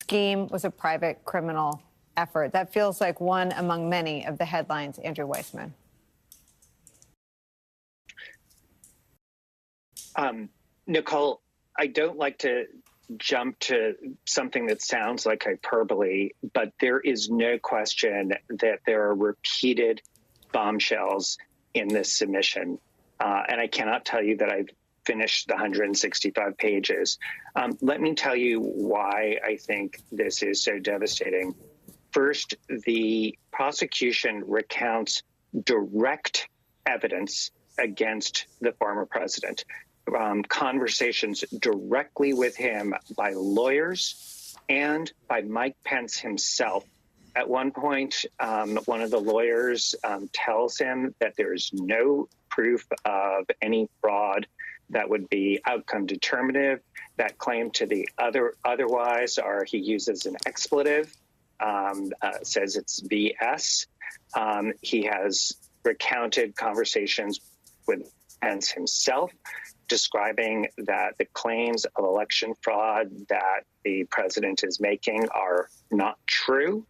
scheme was a private criminal effort. That feels like one among many of the headlines, Andrew Weissman. Nicolle, I don't like to jump to something that sounds like hyperbole, but there is no question that there are repeated bombshells in this submission. And I cannot tell you that I've finished the 165 pages. Let me tell you why I think this is so devastating. First, the prosecution recounts direct evidence against the former president. Conversations directly with him by lawyers and by Mike Pence himself. At one point, one of the lawyers tells him that there's no proof of any fraud that would be outcome determinative. That claim to the otherwise, or he uses an expletive, says it's BS. He has recounted conversations with Pence himself, describing that the claims of election fraud that the president is making are not true.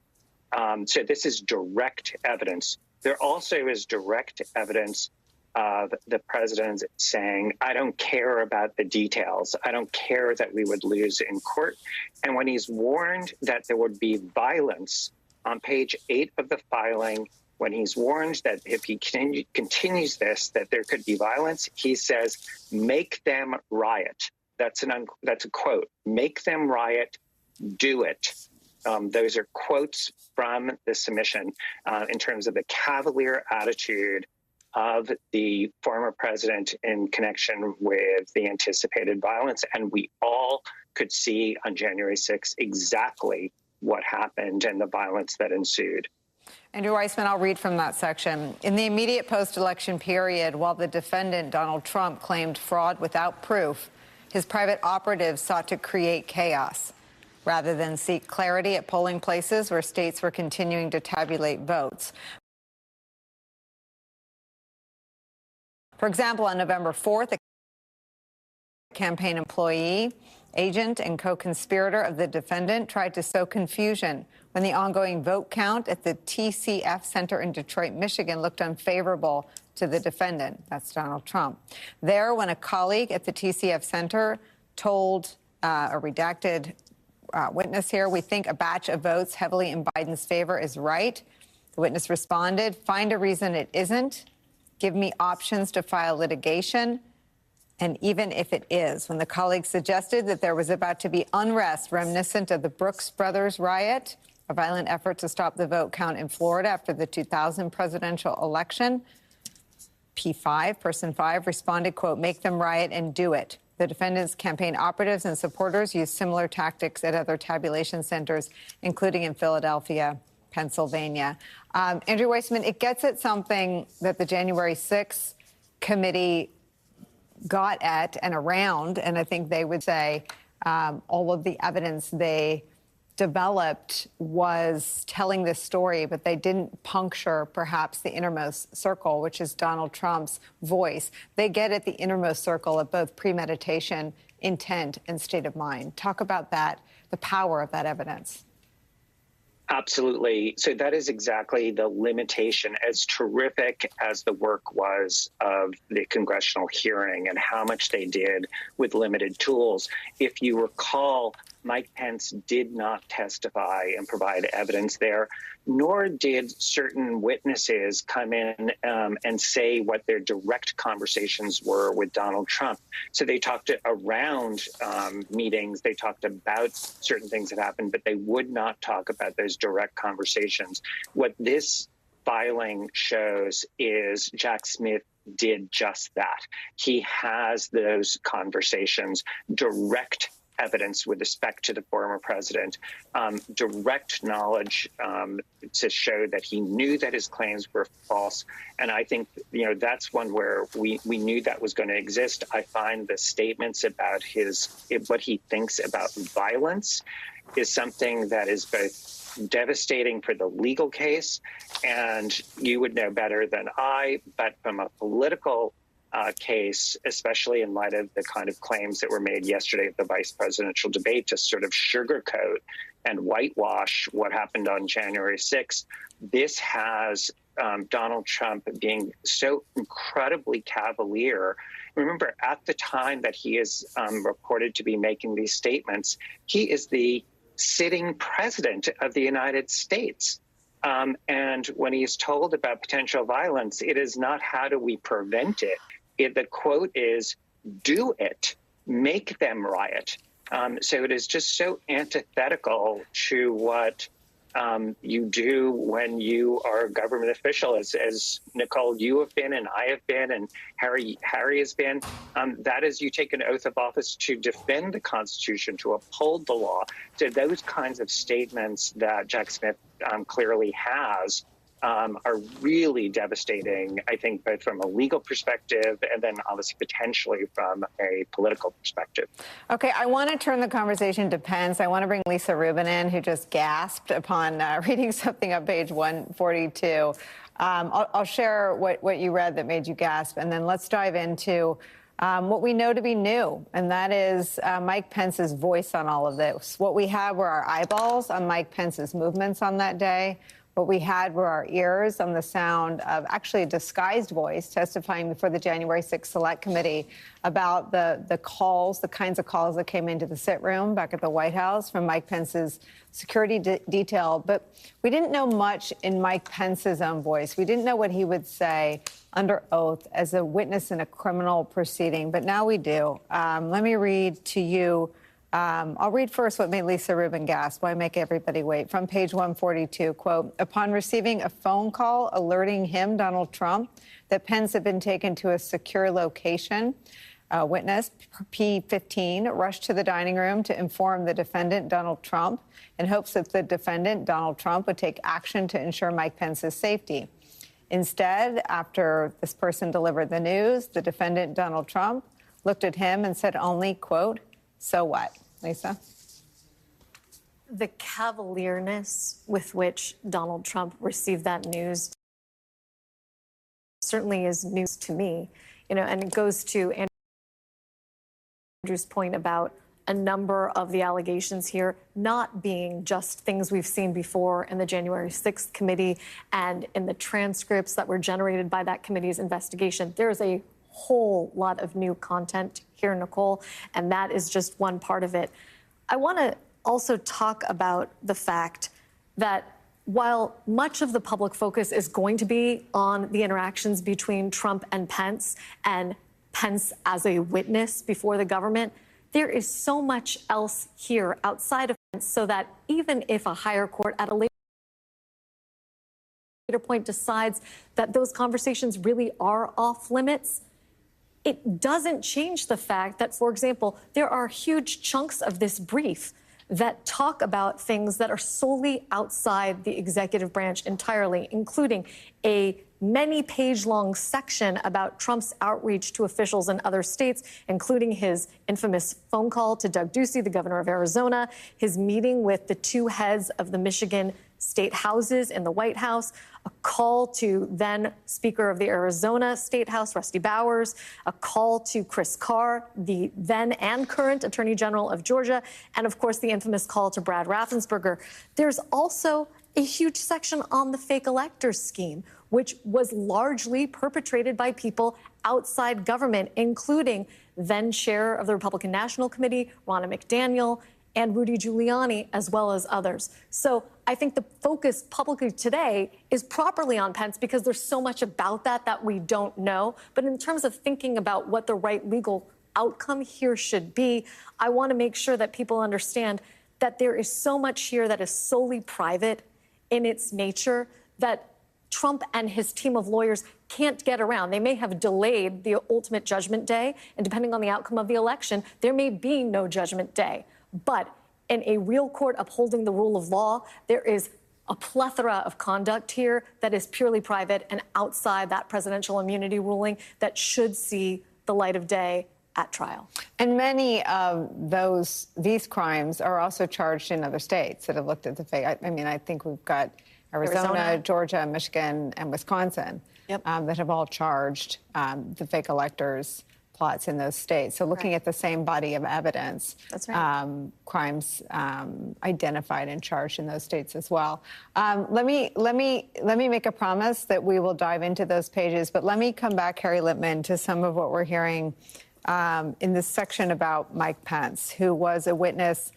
So this is direct evidence. There also is direct evidence of the president saying, I don't care about the details. I don't care that we would lose in court. And when he's warned that there would be violence, on page 8 of the filing, when he's warned that if he continues this, that there could be violence, he says, make them riot. That's a quote. Make them riot, do it. Those are quotes from the submission in terms of the cavalier attitude of the former president in connection with the anticipated violence. And we all could see on January 6th exactly what happened and the violence that ensued. Andrew Weissman, I'll read from that section. In the immediate post-election period, while the defendant, Donald Trump, claimed fraud without proof, his private operatives sought to create chaos rather than seek clarity at polling places where states were continuing to tabulate votes. For example, on November 4th, a campaign employee, agent, and co-conspirator of the defendant tried to sow confusion when the ongoing vote count at the TCF Center in Detroit, Michigan, looked unfavorable to the defendant. That's Donald Trump. There, when a colleague at the TCF Center told a redacted witness here, we think a batch of votes heavily in Biden's favor is right. The witness responded, find a reason it isn't. Give me options to file litigation. And even if it is, when the colleague suggested that there was about to be unrest reminiscent of the Brooks Brothers riot, a violent effort to stop the vote count in Florida after the 2000 presidential election, P5, person 5, responded, quote, make them riot and do it. The defendant's campaign operatives and supporters used similar tactics at other tabulation centers, including in Philadelphia, Pennsylvania. Andrew Weissman, it gets at something that the January 6th committee got at and around, and I think they would say all of the evidence they developed was telling this story, but they didn't puncture perhaps the innermost circle, which is Donald Trump's voice. They get at the innermost circle of both premeditation, intent, and state of mind. Talk about that, the power of that evidence. Absolutely. So that is exactly the limitation, as terrific as the work was of the congressional hearing and how much they did with limited tools. If you recall, Mike Pence did not testify and provide evidence there, nor did certain witnesses come in and say what their direct conversations were with Donald Trump. So they talked around meetings, they talked about certain things that happened, but they would not talk about those direct conversations. What this filing shows is Jack Smith did just that. He has those conversations, direct evidence with respect to the former president, direct knowledge to show that he knew that his claims were false. And I think, that's one where we knew that was going to exist. I find the statements about what he thinks about violence is something that is both devastating for the legal case, and you would know better than I, but from a political case, especially in light of the kind of claims that were made yesterday at the vice presidential debate to sort of sugarcoat and whitewash what happened on January 6th. This has Donald Trump being so incredibly cavalier. Remember, at the time that he is reported to be making these statements, he is the sitting president of the United States. And when he is told about potential violence, it is not how do we prevent it. The quote is, do it, make them riot. So it is just so antithetical to what you do when you are a government official, as Nicolle, you have been, and I have been, and Harry has been. That is, you take an oath of office to defend the Constitution, to uphold the law. So those kinds of statements that Jack Smith clearly has are really devastating, I think, both from a legal perspective and then obviously potentially from a political perspective. Okay, I want to turn the conversation to Pence. I want to bring Lisa Rubin in, who just gasped upon reading something on page 142. I'll share what you read that made you gasp, and then let's dive into what we know to be new, and that is Mike Pence's voice on all of this. What we had were our eyeballs on Mike Pence's movements on that day. What we had were our ears on the sound of actually a disguised voice testifying before the January 6th Select Committee about the calls, the kinds of calls that came into the sit room back at the White House from Mike Pence's security detail. But we didn't know much in Mike Pence's own voice. We didn't know what he would say under oath as a witness in a criminal proceeding. But now we do. Let me read to you. I'll read first what made Lisa Rubin gasp. Why make everybody wait? From page 142, quote, upon receiving a phone call alerting him, Donald Trump, that Pence had been taken to a secure location, witness P15 rushed to the dining room to inform the defendant, Donald Trump, in hopes that the defendant, Donald Trump, would take action to ensure Mike Pence's safety. Instead, after this person delivered the news, the defendant, Donald Trump, looked at him and said only, quote, so what? Lisa? The cavalierness with which Donald Trump received that news certainly is news to me, and it goes to Andrew's point about a number of the allegations here not being just things we've seen before in the January 6th committee and in the transcripts that were generated by that committee's investigation. There's a whole lot of new content here, Nicolle, and that is just one part of it. I want to also talk about the fact that while much of the public focus is going to be on the interactions between Trump and Pence as a witness before the government, there is so much else here outside of Pence, so that even if a higher court at a later point decides that those conversations really are off limits, it doesn't change the fact that, for example, there are huge chunks of this brief that talk about things that are solely outside the executive branch entirely, including a many-page-long section about Trump's outreach to officials in other states, including his infamous phone call to Doug Ducey, the governor of Arizona, his meeting with the two heads of the Michigan state houses in the White House, a call to then Speaker of the Arizona State House, Rusty Bowers, a call to Chris Carr, the then and current Attorney General of Georgia, and, of course, the infamous call to Brad Raffensperger. There's also a huge section on the fake electors scheme, which was largely perpetrated by people outside government, including then chair of the Republican National Committee, Ronna McDaniel, and Rudy Giuliani, as well as others. So I think the focus publicly today is properly on Pence because there's so much about that we don't know. But in terms of thinking about what the right legal outcome here should be, I want to make sure that people understand that there is so much here that is solely private in its nature that Trump and his team of lawyers can't get around. They may have delayed the ultimate judgment day, and depending on the outcome of the election, there may be no judgment day. But in a real court upholding the rule of law, there is a plethora of conduct here that is purely private and outside that presidential immunity ruling that should see the light of day at trial. And many of these crimes are also charged in other states that have looked at the fake. I mean, I think we've got Arizona, Georgia, Michigan, and Wisconsin. that have all charged the fake electors plots in those states. So looking at the same body of evidence, that's right. Crimes identified and charged in those states as well. Let me make a promise that we will dive into those pages, but let me come back, Harry Littman, to some of what we're hearing in this section about Mike Pence, who was a witness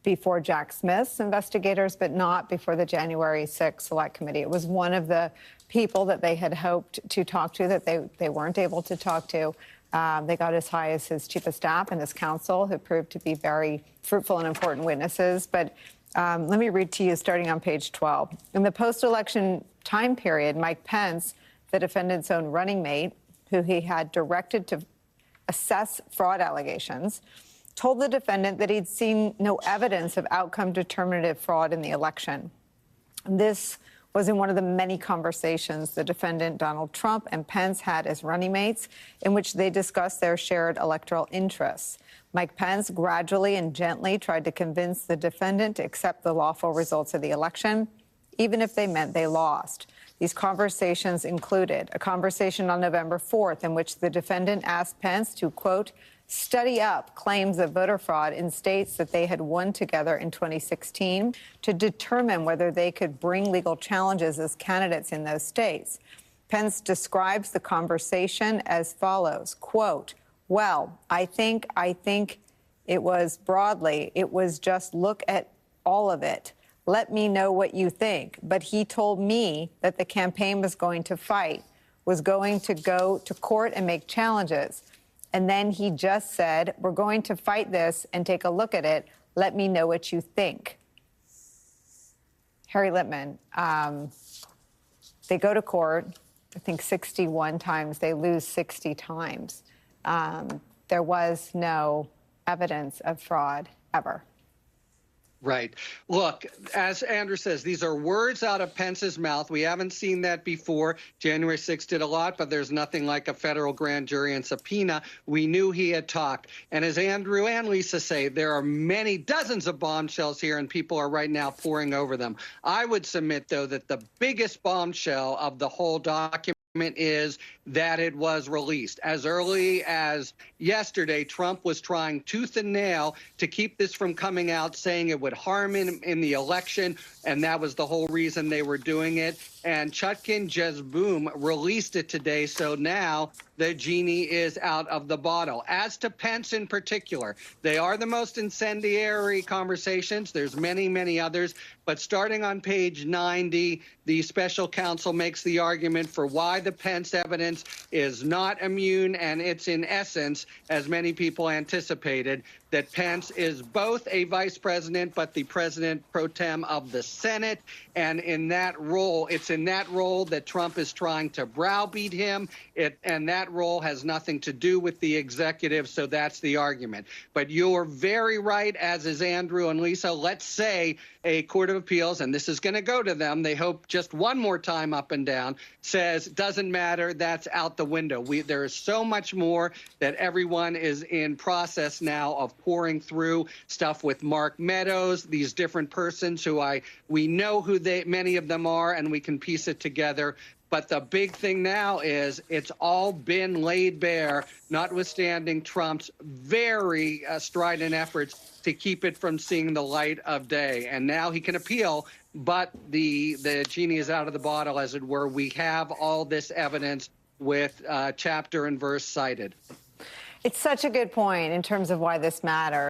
before Jack Smith's investigators, but not before the January 6th Select Committee. It was one of the people that they had hoped to talk to that they weren't able to talk to. They got as high as his chief of staff and his counsel, who proved to be very fruitful and important witnesses. But let me read to you starting on page 12. In the post-election time period, Mike Pence, the defendant's own running mate, who he had directed to assess fraud allegations, told the defendant that he'd seen no evidence of outcome determinative fraud in the election. This was in one of the many conversations the defendant, Donald Trump, and Pence had as running mates, in which they discussed their shared electoral interests. Mike Pence gradually and gently tried to convince the defendant to accept the lawful results of the election, even if they meant they lost. These conversations included a conversation on November 4th in which the defendant asked Pence to, quote, study up claims of voter fraud in states that they had won together in 2016 to determine whether they could bring legal challenges as candidates in those states. Pence describes the conversation as follows, quote, well, I think it was broadly, it was just look at all of it. Let me know what you think. But he told me that the campaign was going to fight, was going to go to court and make challenges. And then he just said, we're going to fight this and take a look at it. Let me know what you think. Harry Littman, they go to court, I think 61 times. They lose 60 times. There was no evidence of fraud ever. Right. Look, as Andrew says, these are words out of Pence's mouth. We haven't seen that before. January 6th did a lot, but there's nothing like a federal grand jury and subpoena. We knew he had talked. And as Andrew and Lisa say, there are many dozens of bombshells here, and people are right now poring over them. I would submit, though, that the biggest bombshell of the whole document is that it was released. As early as yesterday, Trump was trying tooth and nail to keep this from coming out, saying it would harm him in the election, and that was the whole reason they were doing it. And Chutkan just, boom, released it today, so now the genie is out of the bottle. As to Pence in particular, they are the most incendiary conversations. There's many, many others. But starting on page 90, the special counsel makes the argument for why the Pence evidence is not immune, and it's in essence, as many people anticipated, that Pence is both a vice president but the president pro tem of the Senate. And in that role, it's in that role that Trump is trying to browbeat him. And that role has nothing to do with the executive. So that's the argument. But you're very right, as is Andrew and Lisa. Let's say a court of appeals, and this is going to go to them, they hope just one more time up and down, says doesn't matter, that's out the window. There is so much more that everyone is in process now of pouring through stuff with Mark Meadows, these different persons who we know who many of them are, and we can piece it together. But the big thing now is it's all been laid bare, notwithstanding Trump's very strident efforts to keep it from seeing the light of day. And now he can appeal, but the genie is out of the bottle, as it were. We have all this evidence with chapter and verse cited. It's such a good point in terms of why this matters.